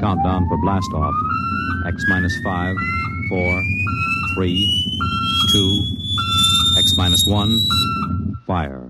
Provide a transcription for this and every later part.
countdown for blastoff. X minus 5, 4, 3, 2, X minus 1, fire.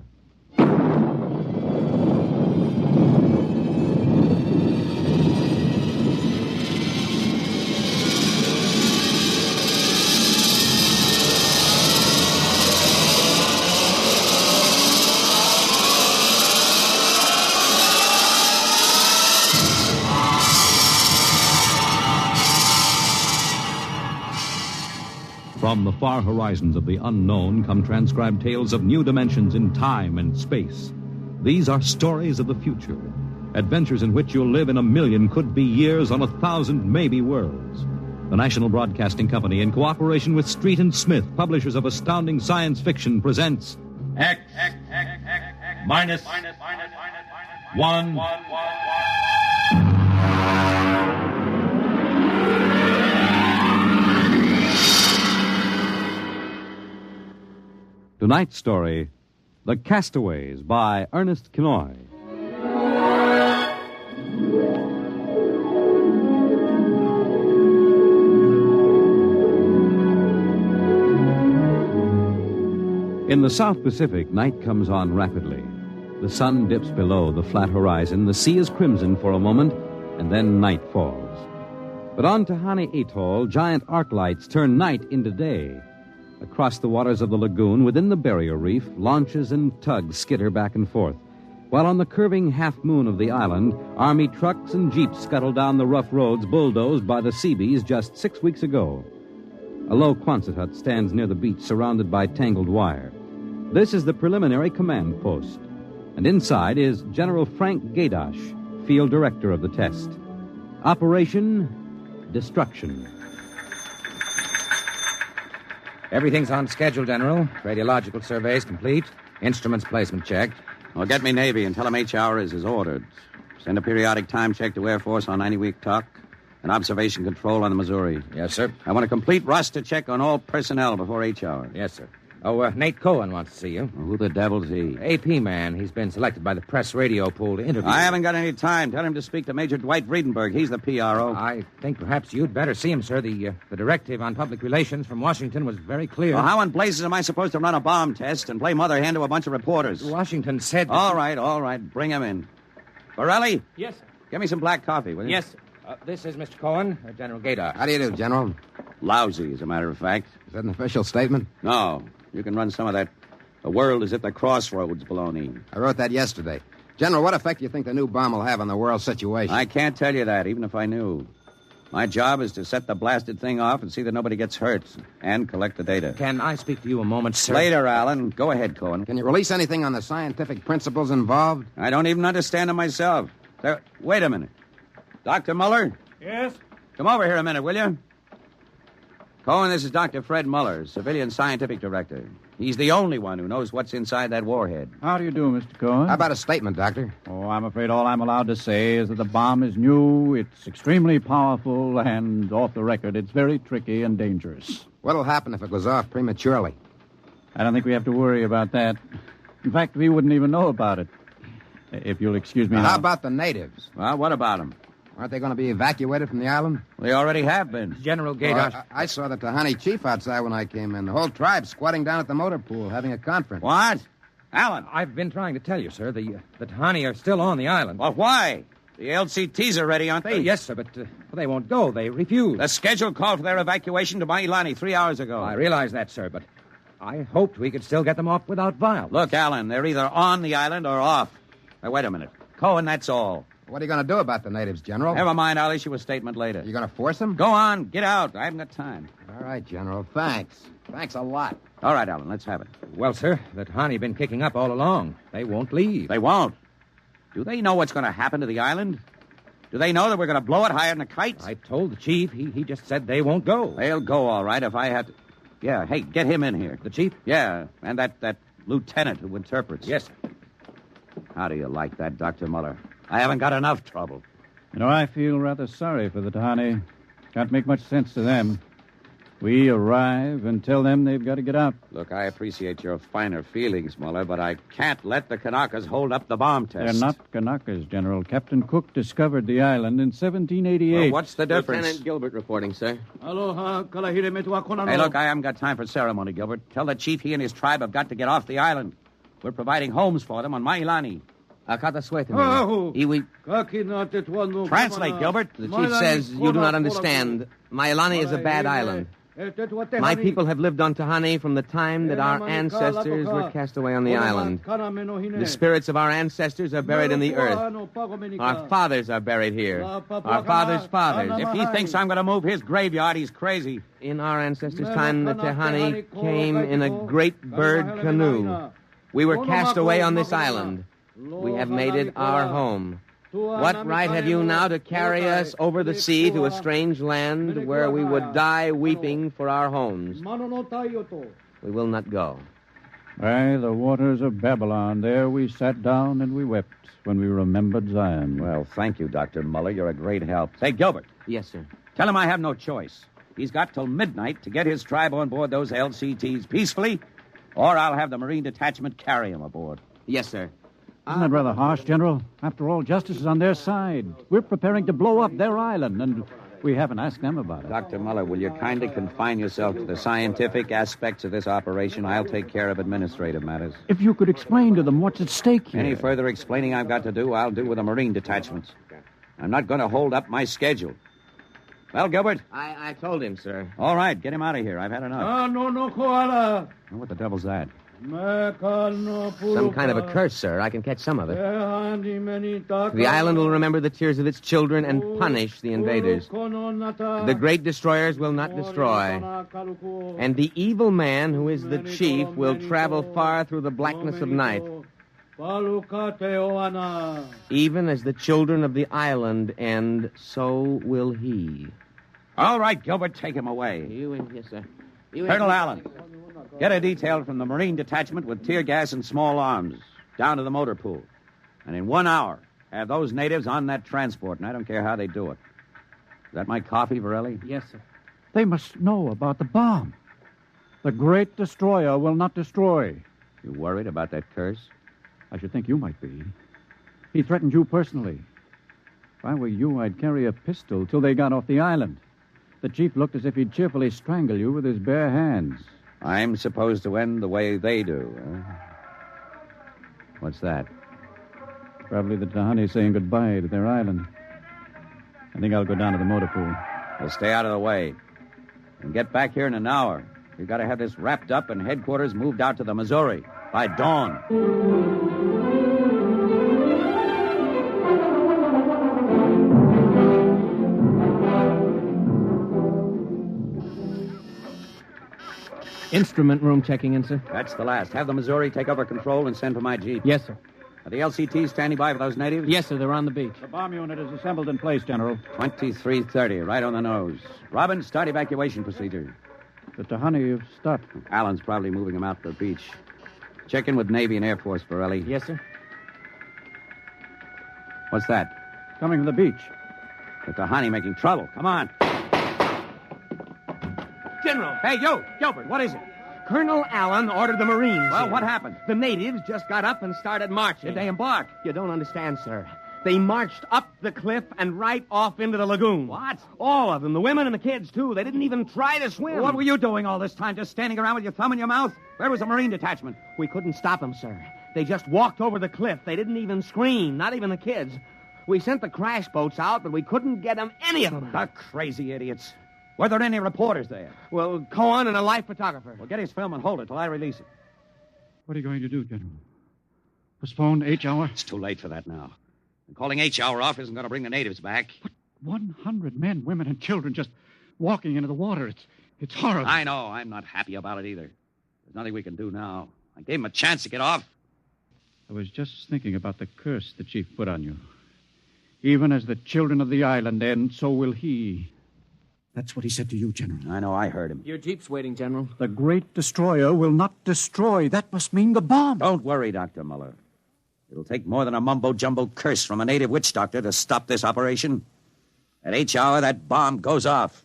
From the far horizons of the unknown come transcribed tales of new dimensions in time and space. These are stories of the future, adventures in which you'll live in a million could-be years on 1,000 maybe worlds. The National Broadcasting Company, in cooperation with Street and Smith, publishers of astounding science fiction, presents X minus 1. Tonight's story, The Castaways, by Ernest Kinoy. In the South Pacific, night comes on rapidly. The sun dips below the flat horizon, the sea is crimson for a moment, and then night falls. But on Tahani Atoll, giant arc lights turn night into day. Across the waters of the lagoon, within the barrier reef, launches and tugs skitter back and forth, while on the curving half-moon of the island, Army trucks and jeeps scuttle down the rough roads bulldozed by the Seabees just 6 weeks ago. A low Quonset hut stands near the beach, surrounded by tangled wire. This is the preliminary command post, and inside is General Frank Gaydosh, field director of the test. Operation Destruction. Everything's on schedule, General. Radiological surveys complete. Instruments placement checked. Well, get me Navy and tell them HR is as ordered. Send a periodic time check to Air Force on 90-week talk and observation control on the Missouri. Yes, sir. I want a complete roster check on all personnel before HR. Yes, sir. Oh, Nate Cohen wants to see you. Well, who the devil's he? AP man. He's been selected by the press radio pool to interview. I haven't got any time. Tell him to speak to Major Dwight Friedenberg. He's the PRO. I think perhaps you'd better see him, sir. The directive on public relations from Washington was very clear. Well, how in blazes am I supposed to run a bomb test and play mother hen to a bunch of reporters? Washington said... All right. Bring him in. Borelli? Yes, sir. Give me some black coffee, will you? Yes, sir. This is Mr. Cohen, General Gaydosh. How do you do, General? Lousy, as a matter of fact. Is that an official statement? No. You can run some of that "the world is at the crossroads" baloney. I wrote that yesterday. General, what effect do you think the new bomb will have on the world situation? I can't tell you that, even if I knew. My job is to set the blasted thing off and see that nobody gets hurt, and collect the data. Can I speak to you a moment, sir? Later, Alan. Go ahead, Cohen. Can you release anything on the scientific principles involved? I don't even understand them myself. Wait a minute. Dr. Muller? Yes? Come over here a minute, will you? Cohen, this is Dr. Fred Muller, Civilian Scientific Director. He's the only one who knows what's inside that warhead. How do you do, Mr. Cohen? How about a statement, Doctor? Oh, I'm afraid all I'm allowed to say is that the bomb is new, it's extremely powerful, and off the record, it's very tricky and dangerous. What'll happen if it goes off prematurely? I don't think we have to worry about that. In fact, we wouldn't even know about it. If you'll excuse me now. How about the natives? Well, what about them? Aren't they going to be evacuated from the island? They already have been. General Gaydosh... Well, I saw the Tahani chief outside when I came in. The whole tribe squatting down at the motor pool having a conference. What? Alan. I've been trying to tell you, sir. The Tahani are still on the island. Well, why? The LCTs are ready, aren't they? Yes, sir, but they won't go. They refuse. The schedule called for their evacuation to Mailani 3 hours ago. I realize that, sir, but I hoped we could still get them off without violence. Look, Alan, they're either on the island or off. Now, wait a minute. Cohen, that's all. What are you going to do about the natives, General? Never mind. I'll issue a statement later. You going to force them? Go on. Get out. I haven't got time. All right, General. Thanks. Thanks a lot. All right, Alan. Let's have it. Well, sir, the Tahani been kicking up all along. They won't leave. They won't. Do they know what's going to happen to the island? Do they know that we're going to blow it higher than a kite? I told the chief. He just said they won't go. They'll go, all right, if I have to... Yeah, hey, get him in here. The chief? Yeah, and that lieutenant who interprets. Yes, sir. How do you like that, Dr. Muller? I haven't got enough trouble. You know, I feel rather sorry for the Tahani. Can't make much sense to them. We arrive and tell them they've got to get out. Look, I appreciate your finer feelings, Muller, but I can't let the Kanakas hold up the bomb test. They're not Kanakas, General. Captain Cook discovered the island in 1788. Well, what's the difference? Lieutenant Gilbert reporting, sir. Hey, look, I haven't got time for ceremony, Gilbert. Tell the chief he and his tribe have got to get off the island. We're providing homes for them on Mailani. Translate, Gilbert. The chief says you do not understand. Mailani is a bad island. My people have lived on Tahani from the time that our ancestors were cast away on the island. The spirits of our ancestors are buried in the earth. Our fathers are buried here. Our fathers' fathers. If he thinks I'm going to move his graveyard, he's crazy. In our ancestors' time, the Tahani came in a great bird canoe. We were cast away on this island. We have made it our home. What right have you now to carry us over the sea to a strange land where we would die weeping for our homes? We will not go. By the waters of Babylon, there we sat down and we wept when we remembered Zion. Well, thank you, Dr. Muller. You're a great help. Say, Gilbert. Yes, sir. Tell him I have no choice. He's got till midnight to get his tribe on board those LCTs peacefully, or I'll have the Marine Detachment carry him aboard. Yes, sir. Isn't that rather harsh, General? After all, justice is on their side. We're preparing to blow up their island, and we haven't asked them about it. Dr. Muller, will you kindly confine yourself to the scientific aspects of this operation? I'll take care of administrative matters. If you could explain to them what's at stake here. Any further explaining I've got to do, I'll do with the Marine detachments. I'm not going to hold up my schedule. Well, Gilbert? I told him, sir. All right, get him out of here. I've had enough. No, koala. What the devil's that? Some kind of a curse, sir. I can catch some of it. The island will remember the tears of its children and punish the invaders. The great destroyers will not destroy. And the evil man, who is the chief, will travel far through the blackness of night. Even as the children of the island end, so will he. All right, Gilbert, take him away. Yes, sir. Colonel Allen, get a detail from the Marine Detachment with tear gas and small arms down to the motor pool. And in 1 hour, have those natives on that transport, and I don't care how they do it. Is that my coffee, Varelli? Yes, sir. They must know about the bomb. The great destroyer will not destroy. You worried about that curse? I should think you might be. He threatened you personally. If I were you, I'd carry a pistol till they got off the island. The chief looked as if he'd cheerfully strangle you with his bare hands. I'm supposed to end the way they do, huh? What's that? Probably the Tahani saying goodbye to their island. I think I'll go down to the motor pool. Well, stay out of the way. And get back here in an hour. We've got to have this wrapped up and headquarters moved out to the Missouri by dawn. Instrument room checking in, sir. That's the last. Have the Missouri take over control and send for my jeep. Yes, sir. Are the LCTs standing by for those natives? Yes, sir. They're on the beach. The bomb unit is assembled in place, General. 2330, right on the nose. Robin, start evacuation procedure. The Tahani have stopped. Allen's probably moving them out to the beach. Check in with Navy and Air Force, Borelli. Yes, sir. What's that? Coming from the beach. The Tahani making trouble. Come on. General. Hey, you, Gilbert, what is it? Colonel Allen ordered the Marines. Well, in. what happened? The natives just got up and started marching. Did they embark? You don't understand, sir. They marched up the cliff and right off into the lagoon. What? All of them, the women and the kids, too. They didn't even try to swim. Well, what were you doing all this time, just standing around with your thumb in your mouth? Where was the Marine detachment? We couldn't stop them, sir. They just walked over the cliff. They didn't even scream, not even the kids. We sent the crash boats out, but we couldn't get them, any of them. The crazy idiots. Were there any reporters there? Well, Cohen and a life photographer. Well, get his film and hold it till I release it. What are you going to do, General? Postpone H hour? It's too late for that now. And calling H hour off isn't going to bring the natives back. But 100 men, women, and children just walking into the water. It's horrible. I know. I'm not happy about it either. There's nothing we can do now. I gave him a chance to get off. I was just thinking about the curse the chief put on you. Even as the children of the island end, so will he. That's what he said to you, General. I know. I heard him. Your jeep's waiting, General. The great destroyer will not destroy. That must mean the bomb. Don't worry, Dr. Muller. It'll take more than a mumbo-jumbo curse from a native witch doctor to stop this operation. At H hour, that bomb goes off.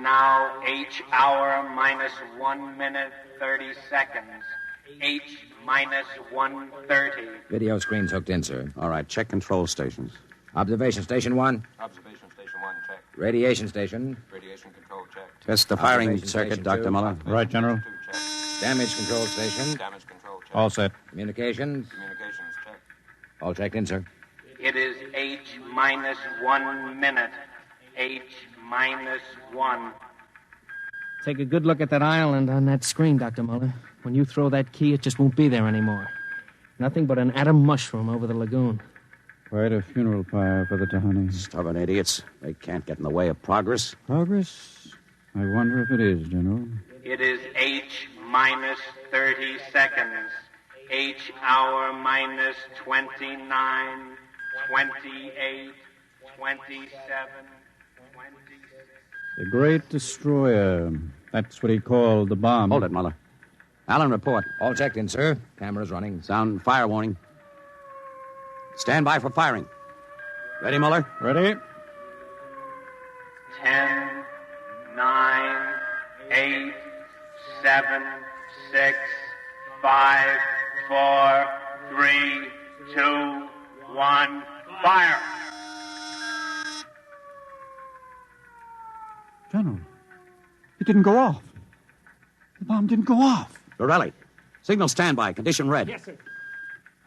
now H hour minus 1 minute 30 seconds. H minus 1:30. Video screen's hooked in, sir. All right, check control stations. Observation station 1. Observation station 1, check. Radiation station. Radiation control, check. Test the firing Observation circuit, station Dr. two. Muller. Right, General. 2, check. Damage control station. Damage control, check. All set. Communications. Communications, check. All checked in, sir. It is H minus 1 minute. H minus 1. Take a good look at that island on that screen, Dr. Muller. When you throw that key, it just won't be there anymore. Nothing but an atom mushroom over the lagoon. Quite a funeral pyre for the Tahani. Stubborn idiots. They can't get in the way of progress. Progress? I wonder if it is, General. It is H minus 30 seconds. H hour minus 29, 28, 27, 26. The Great Destroyer. That's what he called the bomb. Hold it, Muller. Allen, report. All checked in, sir. Cameras running. Sound fire warning. Stand by for firing. Ready, Muller? Ready? 10, 9, 8, 7, 6, 5, 4, 3, 2, 1, fire! General, it didn't go off. The bomb didn't go off. Borelli. Signal standby. Condition red. Yes, sir.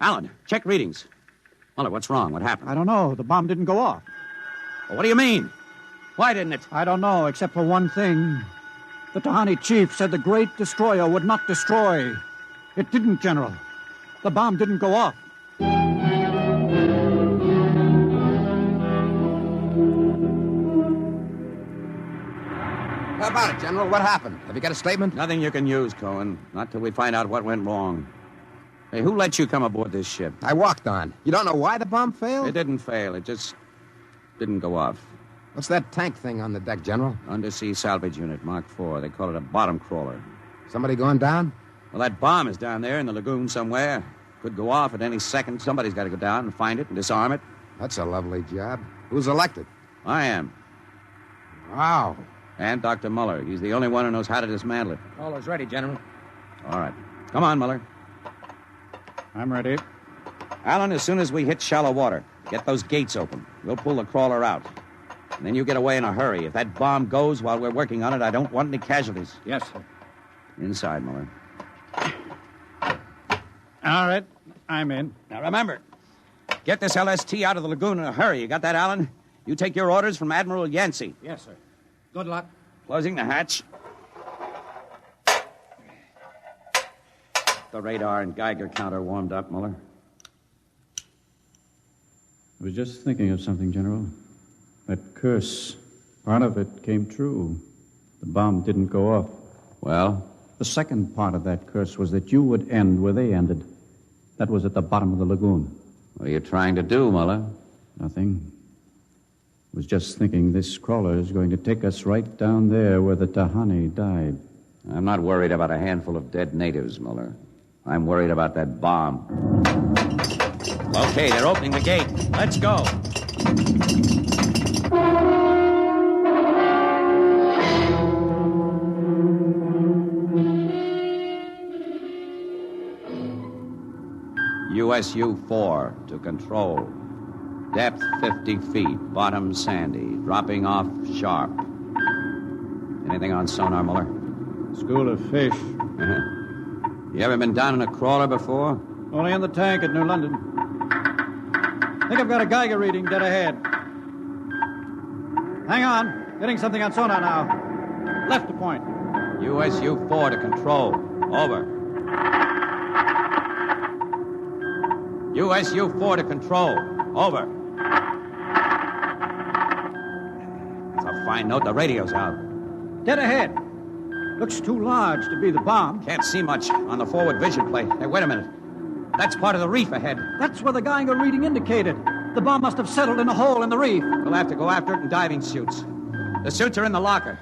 Allen, check readings. Muller, what's wrong? What happened? I don't know. The bomb didn't go off. Well, what do you mean? Why didn't it? I don't know, except for one thing. The Tahani chief said the Great Destroyer would not destroy. It didn't, General. The bomb didn't go off. How about it, General? What happened? Have you got a statement? Nothing you can use, Cohen. Not till we find out what went wrong. Hey, who let you come aboard this ship? I walked on. You don't know why the bomb failed? It didn't fail. It just didn't go off. What's that tank thing on the deck, General? Undersea salvage unit, Mark IV. They call it a bottom crawler. Somebody going down? Well, that bomb is down there in the lagoon somewhere. Could go off at any second. Somebody's got to go down and find it and disarm it. That's a lovely job. Who's elected? I am. Wow. And Dr. Muller. He's the only one who knows how to dismantle it. All is ready, General. All right. Come on, Muller. I'm ready. Allen, as soon as we hit shallow water, get those gates open. We'll pull the crawler out. And then you get away in a hurry. If that bomb goes while we're working on it, I don't want any casualties. Yes, sir. Inside, Muller. All right. I'm in. Now, remember, get this LST out of the lagoon in a hurry. You got that, Allen? You take your orders from Admiral Yancey. Yes, sir. Good luck. Closing the hatch. The radar and Geiger counter warmed up, Muller. I was just thinking of something, General. That curse, part of it came true. The bomb didn't go off. Well? The second part of that curse was that you would end where they ended. That was at the bottom of the lagoon. What are you trying to do, Muller? Nothing. I was just thinking this crawler is going to take us right down there where the Tahani died. I'm not worried about a handful of dead natives, Muller. I'm worried about that bomb. Okay, they're opening the gate. Let's go. USU-4 to control. Depth 50 feet, bottom sandy, dropping off sharp. Anything on sonar, Muller? School of fish. You ever been down in a crawler before? Only in the tank at New London. Think I've got a Geiger reading dead ahead. Hang on. Getting something on sonar now. Left to point. USU-4 to control. Over. USU-4 to control. Over. That's a fine note. The radio's out. Dead ahead. Looks too large to be the bomb. Can't see much on the forward vision plate. Hey, wait a minute. That's part of the reef ahead. That's where the Geiger reading indicated. The bomb must have settled in a hole in the reef. We'll have to go after it in diving suits. The suits are in the locker.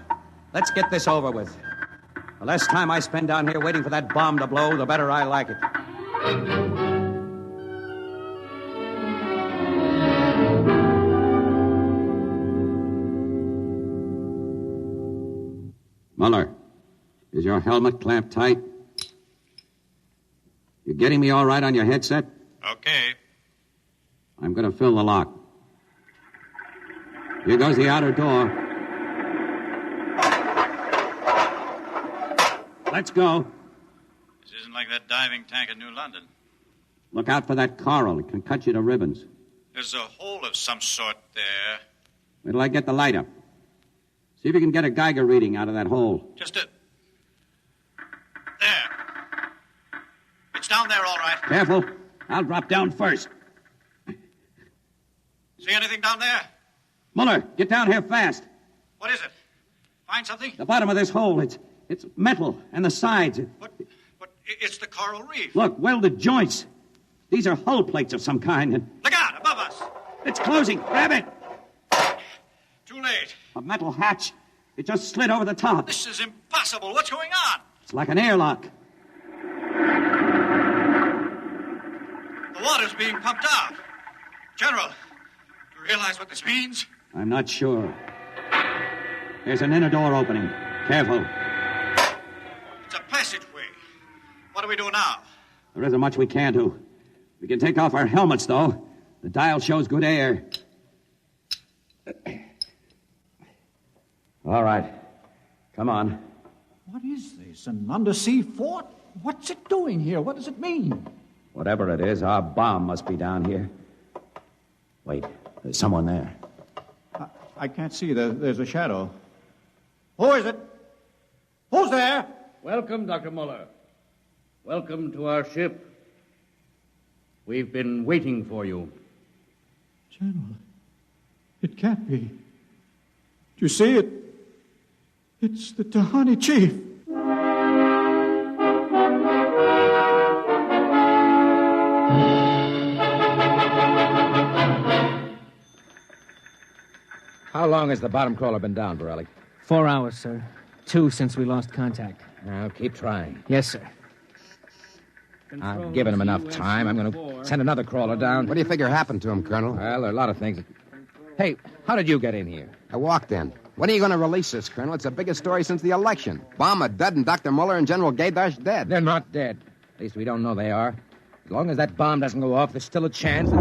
Let's get this over with. The less time I spend down here waiting for that bomb to blow, the better I like it. Muller, is your helmet clamped tight? You getting me all right on your headset? Okay. I'm going to fill the lock. Here goes the outer door. Let's go. This isn't like that diving tank in New London. Look out for that coral. It can cut you to ribbons. There's a hole of some sort there. Wait till I get the light up. See if you can get a Geiger reading out of that hole. Just a... There. It's down there, all right. Careful. I'll drop down first. See anything down there? Muller, get down here fast. What is it? Find something? The bottom of this hole, it's metal, and the sides. But it's the coral reef. Look, welded joints. These are hull plates of some kind. And Look out, above us. it's closing. Grab it. Too late. A metal hatch. It just slid over the top. This is impossible. What's going on? It's like an airlock. The water's being pumped out. General, do you realize what this means? I'm not sure. There's an inner door opening. Careful. It's a passageway. What do we do now? There isn't much we can do. We can take off our helmets, though. The dial shows good air. All right. Come on. What is this? An undersea fort? What's it doing here? What does it mean? Whatever it is, our bomb must be down here. Wait, there's someone there. I can't see. There's a shadow. Who is it? Who's there? Welcome, Dr. Muller. Welcome to our ship. We've been waiting for you. General, it can't be. Do you see it? It's the Tahani chief. How long has the bottom crawler been down, Borelli? 4 hours, sir. 2 since we lost contact. Now, keep trying. Yes, sir. I've given him enough time. I'm going to send another crawler down. What do you figure happened to him, Colonel? Well, there are a lot of things. Hey, how did you get in here? I walked in. When are you going to release this, Colonel? It's the biggest story since the election. Bomber dead and Dr. Muller and General Gaydash dead. They're not dead. At least we don't know they are. As long as that bomb doesn't go off, there's still a chance. What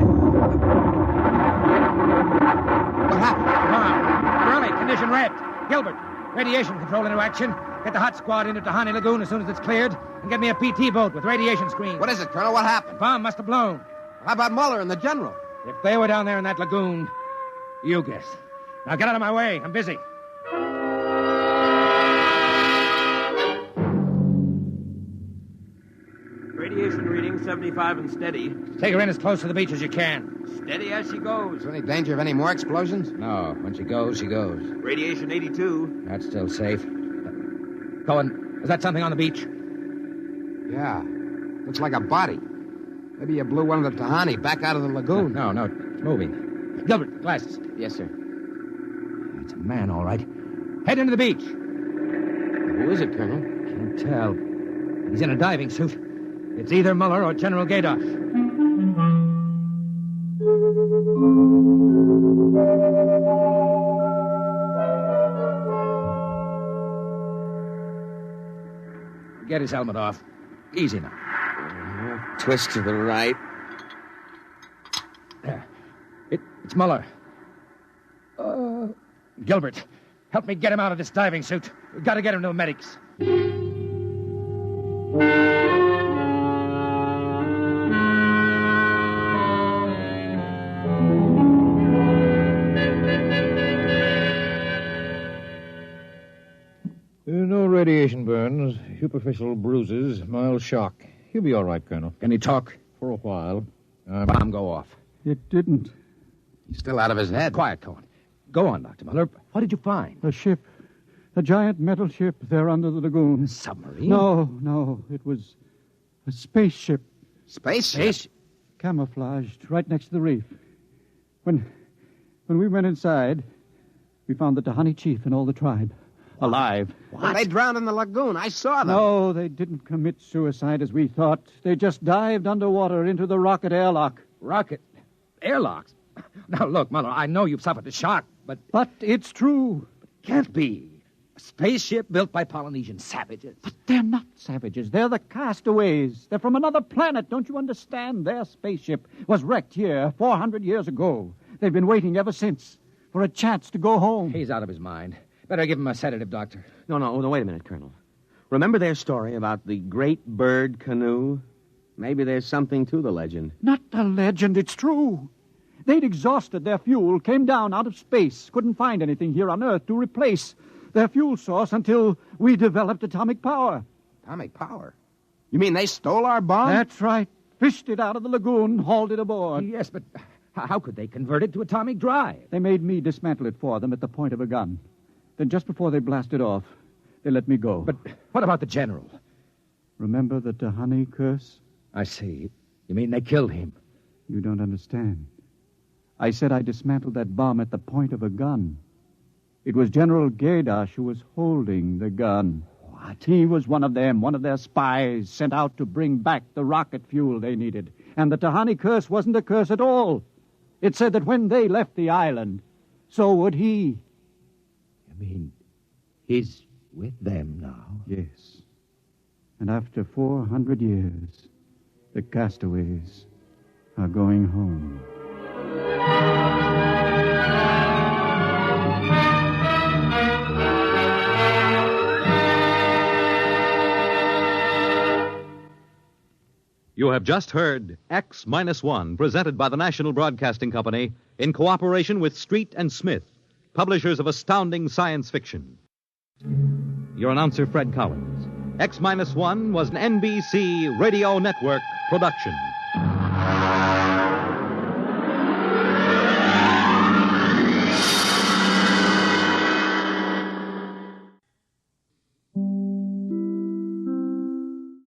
happened? Come on. Borelli, condition red. Gilbert, radiation control into action. Get the hot squad into Tahani Lagoon as soon as it's cleared. And get me a PT boat with radiation screens. What is it, Colonel? What happened? Bomb must have blown. How about Muller and the General? If they were down there in that lagoon, you guess. Now get out of my way. I'm busy. Radiation reading 75 and steady. Take her in as close to the beach as you can. Steady as she goes. Is there any danger of any more explosions? No. When she goes, she goes. Radiation 82. That's still safe. Cohen, is that something on the beach? Yeah. Looks like a body. Maybe you blew one of the Tahani back out of the lagoon. No, it's moving. Gilbert, glasses. Yes, sir. It's a man, all right. Head into the beach. Who is it, Colonel? Can't tell. He's in a diving suit. It's either Muller or General Gaydash. Get his helmet off. Easy now. Twist to the right. There. It's Muller. Gilbert, help me get him out of this diving suit. We've got to get him to the medics. No radiation burns, superficial bruises, mild shock. He'll be all right, Colonel. Can he talk? For a while. Bomb go off. It didn't. He's still out of his head. Quiet, Cohen. Go on, Dr. Muller. What did you find? A ship. A giant metal ship there under the lagoon. A submarine? No. It was a spaceship. Spaceship? Camouflaged right next to the reef. When we went inside, we found the Tahani chief and all the tribe. Alive. What? They drowned in the lagoon. I saw them. No, they didn't commit suicide as we thought. They just dived underwater into the rocket airlock. Rocket? Airlocks? Now, look, Muller, I know you've suffered the shock, but... But it's true. Can't be. A spaceship built by Polynesian savages. But they're not savages. They're the castaways. They're from another planet. Don't you understand? Their spaceship was wrecked here 400 years ago. They've been waiting ever since for a chance to go home. He's out of his mind. Better give him a sedative, Doctor. No, wait a minute, Colonel. Remember their story about the great bird canoe? Maybe there's something to the legend. Not a legend, it's true. They'd exhausted their fuel, came down out of space, couldn't find anything here on Earth to replace their fuel source until we developed atomic power. Atomic power? You mean they stole our bomb? That's right. Fished it out of the lagoon, hauled it aboard. Yes, but how could they convert it to atomic drive? They made me dismantle it for them at the point of a gun. Then just before they blasted off, they let me go. But what about the general? Remember the Tahani curse? I see. You mean they killed him? You don't understand. I said I dismantled that bomb at the point of a gun. It was General Gaydash who was holding the gun. What? He was one of them, one of their spies sent out to bring back the rocket fuel they needed. And the Tahani curse wasn't a curse at all. It said that when they left the island, so would he. You mean he's with them now? Yes. And after 400 years, the castaways are going home. You have just heard X-1, presented by the National Broadcasting Company in cooperation with Street and Smith, publishers of astounding science fiction. Your announcer, Fred Collins. X-1 was an NBC Radio Network production.